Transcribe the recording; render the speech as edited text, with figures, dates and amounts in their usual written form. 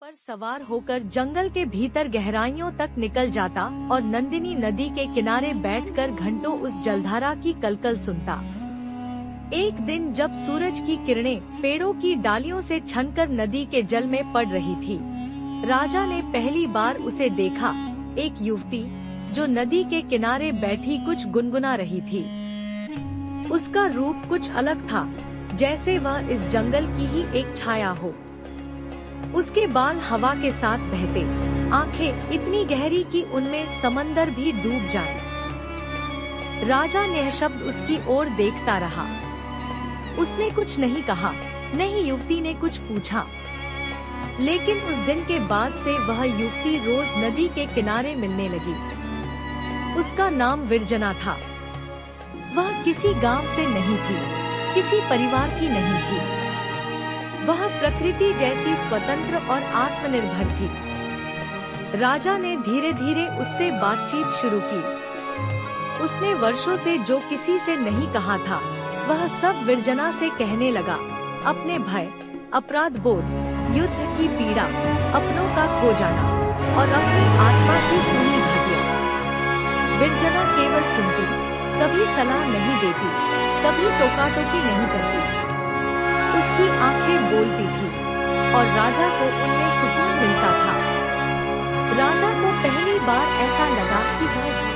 पर सवार होकर जंगल के भीतर गहराइयों तक निकल जाता और नंदिनी नदी के किनारे बैठकर घंटों उस जलधारा की कलकल सुनता। एक दिन जब सूरज की किरणें पेड़ों की डालियों से छनकर नदी के जल में पड़ रही थी, राजा ने पहली बार उसे देखा। एक युवती जो नदी के किनारे बैठी कुछ गुनगुना रही थी। उसका रूप कुछ अलग था, जैसे वह इस जंगल की ही एक छाया हो। उसके बाल हवा के साथ बहते, आंखें इतनी गहरी कि उनमें समंदर भी डूब जाए। राजा निःशब्द उसकी ओर देखता रहा। उसने कुछ नहीं कहा, न ही युवती ने कुछ पूछा। लेकिन उस दिन के बाद से वह युवती रोज नदी के किनारे मिलने लगी। उसका नाम विरजना था। वह किसी गांव से नहीं थी, किसी परिवार की नहीं थी। वह प्रकृति जैसी स्वतंत्र और आत्मनिर्भर थी। राजा ने धीरे धीरे उससे बातचीत शुरू की। उसने वर्षों से जो किसी से नहीं कहा था, वह सब विरजना से कहने लगा। अपने भय, अपराध बोध, युद्ध की पीड़ा, अपनों का खो जाना और अपनी आत्मा की सुनी घटिया। विरजना केवल सुनती, कभी सलाह नहीं देती, कभी टोका-टोकी नहीं करती। उसकी आंखें बोलती थी और राजा को उनमें सुकून मिलता था। राजा को पहली बार ऐसा लगा कि वह